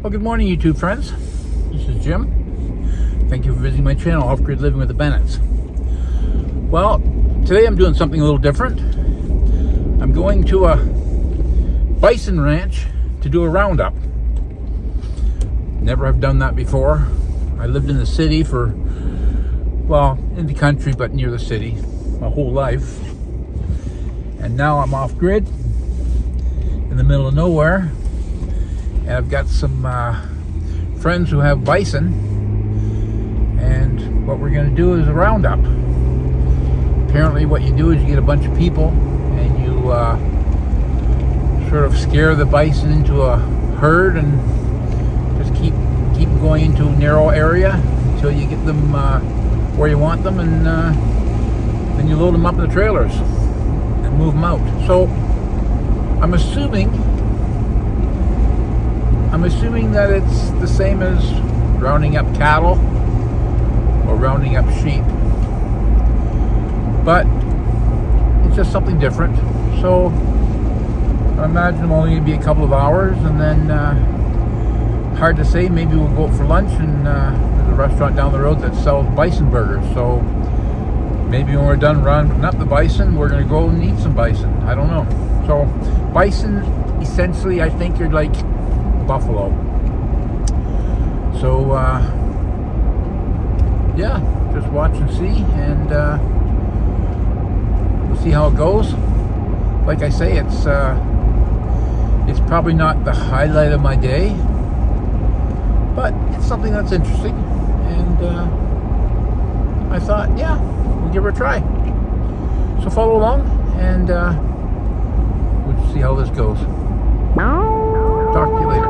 Well, good morning, YouTube friends. This is Jim. Thank you for visiting my channel, Off-Grid Living with the Bennetts. Well, today I'm doing something a little different. I'm going to a bison ranch to do a roundup. Never have done that before. I lived in the city for, well, in the country, but near the city my whole life. And now I'm off-grid in the middle of nowhere. And I've got some friends who have bison, and what we're going to do is a roundup. Apparently what you do is you get a bunch of people and you sort of scare the bison into a herd and just keep going into a narrow area until you get them where you want them, and then you load them up in the trailers and move them out. So I'm assuming that it's the same as rounding up cattle or rounding up sheep, but it's just something different. So I imagine I'm only going to be a couple of hours, and then hard to say, maybe we'll go out for lunch, and there's a restaurant down the road that sells bison burgers, so maybe when we're done rounding up the bison, we're going to go and eat some bison. I don't know. So bison, essentially, I think you're like buffalo. So yeah, just watch and see, and we'll see how it goes. Like I say, it's probably not the highlight of my day, but it's something that's interesting, and I thought, yeah, we'll give it a try. So follow along, and we'll see how this goes. Talk to you later.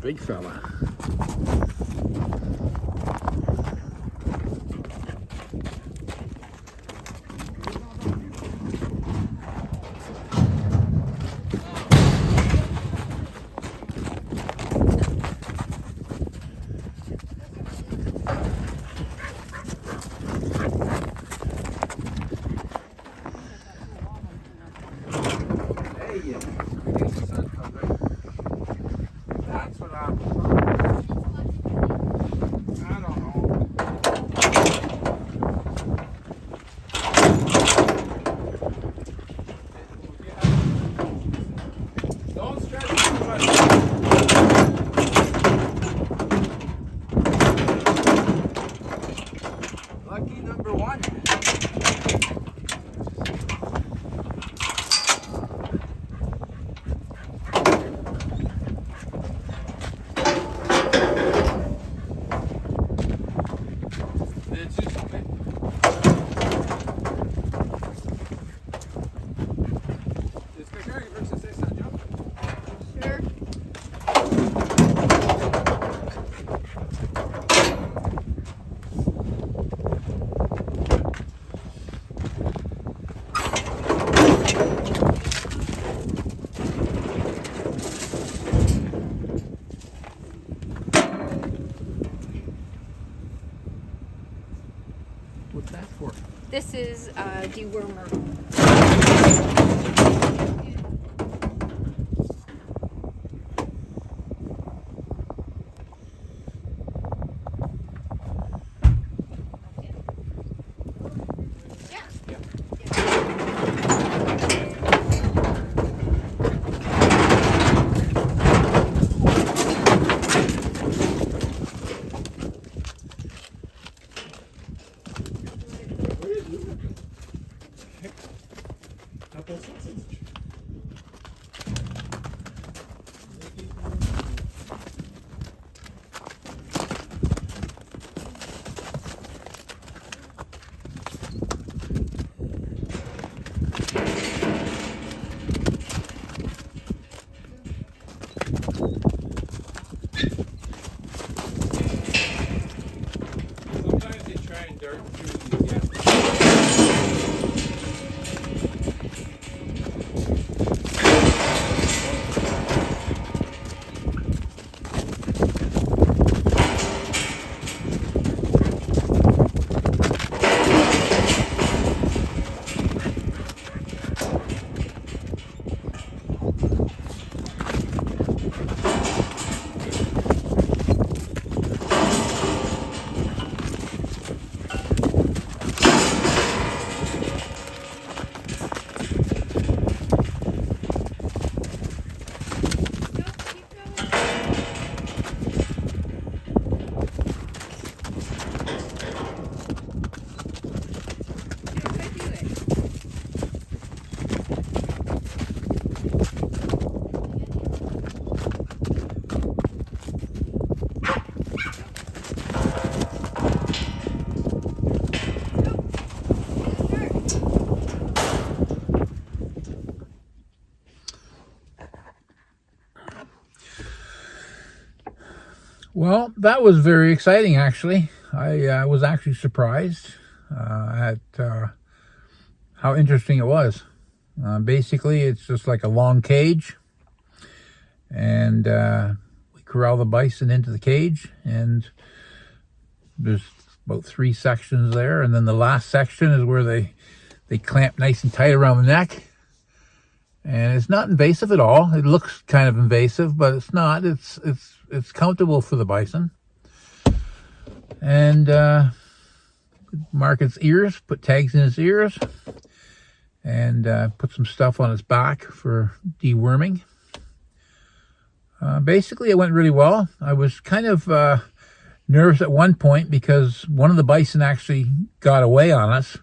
big fella. That's what I was I don't know. Don't stretch too much. Lucky number one. What's that for? This is a dewormer. Sometimes they try and dart through the gap. Well, that was very exciting, actually. I was actually surprised at how interesting it was. Basically, it's just like a long cage, and we corral the bison into the cage, and there's about 3 sections there, and then the last section is where they clamp nice and tight around the neck. And it's not invasive at all. It looks kind of invasive, but it's not. It's comfortable for the bison. And mark its ears, put tags in its ears, and put some stuff on its back for deworming. Basically, it went really well. I was kind of nervous at one point because one of the bison actually got away on us,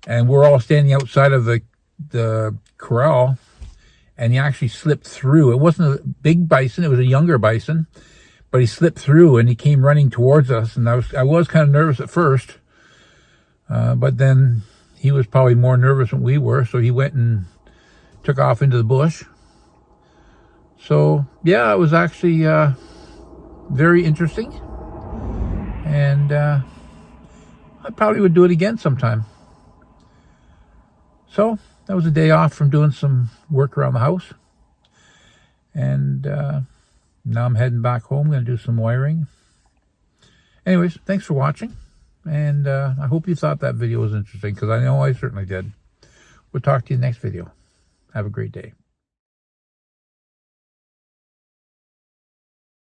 and we're all standing outside of the corral, and he actually slipped through. It wasn't a big bison, it was a younger bison, but he slipped through and he came running towards us, and I was kind of nervous at first, but then he was probably more nervous than we were, so he went and took off into the bush. So yeah, it was actually very interesting, and I probably would do it again sometime. So that was a day off from doing some work around the house, and now I'm heading back home. I'm going to do some wiring. Anyways, thanks for watching, and I hope you thought that video was interesting, because I know I certainly did. We'll talk to you next video. Have a great day.